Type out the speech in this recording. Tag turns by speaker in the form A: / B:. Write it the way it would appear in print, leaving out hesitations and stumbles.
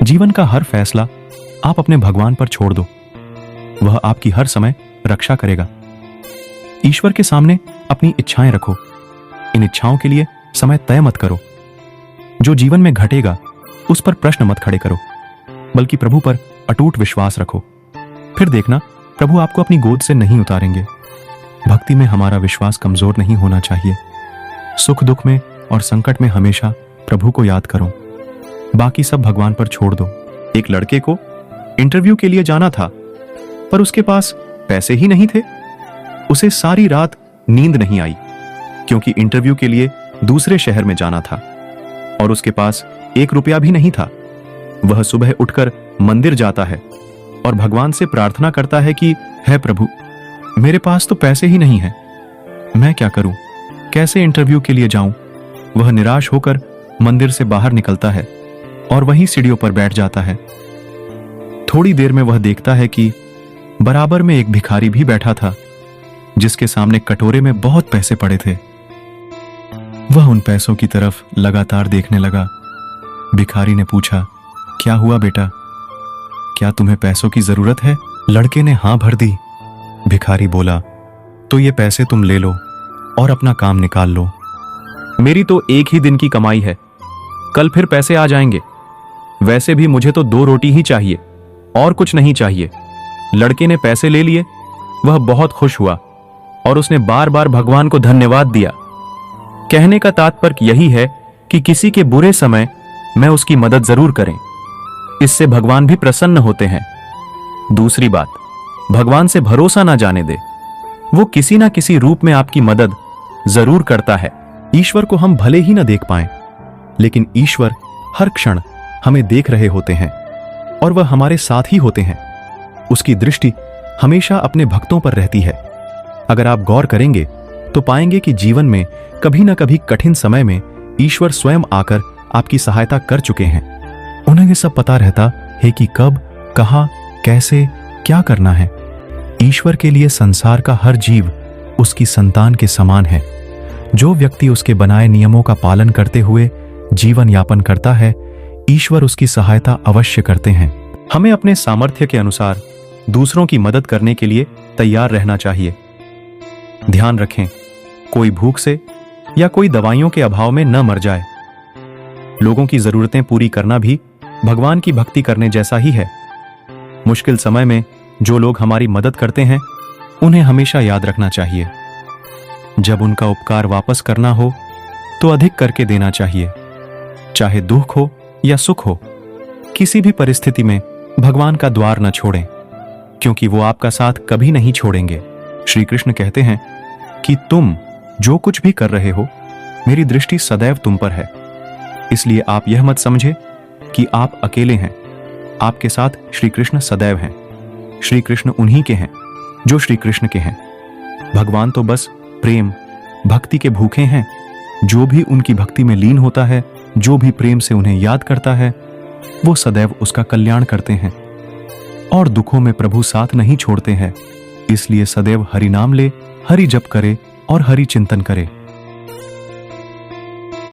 A: जीवन का हर फैसला आप अपने भगवान पर छोड़ दो, वह आपकी हर समय रक्षा करेगा। ईश्वर के सामने अपनी इच्छाएं रखो, इन इच्छाओं के लिए समय तय मत करो। जो जीवन में घटेगा उस पर प्रश्न मत खड़े करो, बल्कि प्रभु पर अटूट विश्वास रखो। फिर देखना, प्रभु आपको अपनी गोद से नहीं उतारेंगे। भक्ति में हमारा विश्वास कमजोर नहीं होना चाहिए। सुख दुख में और संकट में हमेशा प्रभु को याद करो, बाकी सब भगवान पर छोड़ दो। एक लड़के को इंटरव्यू के लिए जाना था, पर उसके पास पैसे ही नहीं थे। उसे सारी रात नींद नहीं आई, क्योंकि इंटरव्यू के लिए दूसरे शहर में जाना था और उसके पास 1 रुपया भी नहीं था। वह सुबह उठकर मंदिर जाता है और भगवान से प्रार्थना करता है कि हे प्रभु, मेरे पास तो पैसे ही नहीं हैं, मैं क्या करूं, कैसे इंटरव्यू के लिए जाऊं। वह निराश होकर मंदिर से बाहर निकलता है और वहीं सीढ़ियों पर बैठ जाता है। थोड़ी देर में वह देखता है कि बराबर में एक भिखारी भी बैठा था, जिसके सामने कटोरे में बहुत पैसे पड़े थे। वह उन पैसों की तरफ लगातार देखने लगा। भिखारी ने पूछा, क्या हुआ बेटा, क्या तुम्हें पैसों की जरूरत है? लड़के ने हां भर दी। भिखारी बोला, तो ये पैसे तुम ले लो और अपना काम निकाल लो। मेरी तो एक ही दिन की कमाई है, कल फिर पैसे आ जाएंगे। वैसे भी मुझे तो 2 रोटी ही चाहिए और कुछ नहीं चाहिए। लड़के ने पैसे ले लिए। वह बहुत खुश हुआ और उसने बार बार भगवान को धन्यवाद दिया। कहने का तात्पर्य यही है कि किसी के बुरे समय में उसकी मदद जरूर करें, इससे भगवान भी प्रसन्न होते हैं। दूसरी बात, भगवान से भरोसा ना जाने दे, वो किसी ना किसी रूप में आपकी मदद जरूर करता है। ईश्वर को हम भले ही ना देख पाएं, लेकिन ईश्वर हर क्षण हमें देख रहे होते हैं और वह हमारे साथ ही होते हैं। उसकी दृष्टि हमेशा अपने भक्तों पर रहती है। अगर आप गौर करेंगे तो पाएंगे कि जीवन में कभी ना कभी कठिन समय में ईश्वर स्वयं आकर आपकी सहायता कर चुके हैं। उन्हें यह सब पता रहता है कि कब, कहां, कैसे, क्या करना है। ईश्वर के लिए संसार का हर जीव उसकी संतान के समान है। जो व्यक्ति उसके बनाए नियमों का पालन करते हुए जीवन यापन करता है, ईश्वर उसकी सहायता अवश्य करते हैं। हमें अपने सामर्थ्य के अनुसार दूसरों की मदद करने के लिए तैयार रहना चाहिए। ध्यान रखें, कोई भूख से या कोई दवाइयों के अभाव में न मर जाए। लोगों की जरूरतें पूरी करना भी भगवान की भक्ति करने जैसा ही है। मुश्किल समय में जो लोग हमारी मदद करते हैं, उन्हें हमेशा याद रखना चाहिए। जब उनका उपकार वापस करना हो तो अधिक करके देना चाहिए। चाहे दुख हो या सुख हो, किसी भी परिस्थिति में भगवान का द्वार न छोड़ें, क्योंकि वो आपका साथ कभी नहीं छोड़ेंगे। श्री कृष्ण कहते हैं कि तुम जो कुछ भी कर रहे हो, मेरी दृष्टि सदैव तुम पर है। इसलिए आप यह मत समझे कि आप अकेले हैं। आपके साथ श्री कृष्ण सदैव हैं। श्री कृष्ण उन्हीं के हैं जो श्री कृष्ण के हैं। भगवान तो बस प्रेम, भक्ति के भूखे हैं। जो भी उनकी भक्ति में लीन होता है, जो भी प्रेम से उन्हें याद करता है, वो सदैव उसका कल्याण करते हैं। और दुखों में प्रभु साथ नहीं छोड़ते हैं। इसलिए सदैव हरि नाम ले, हरि जप करे और हरि चिंतन करे।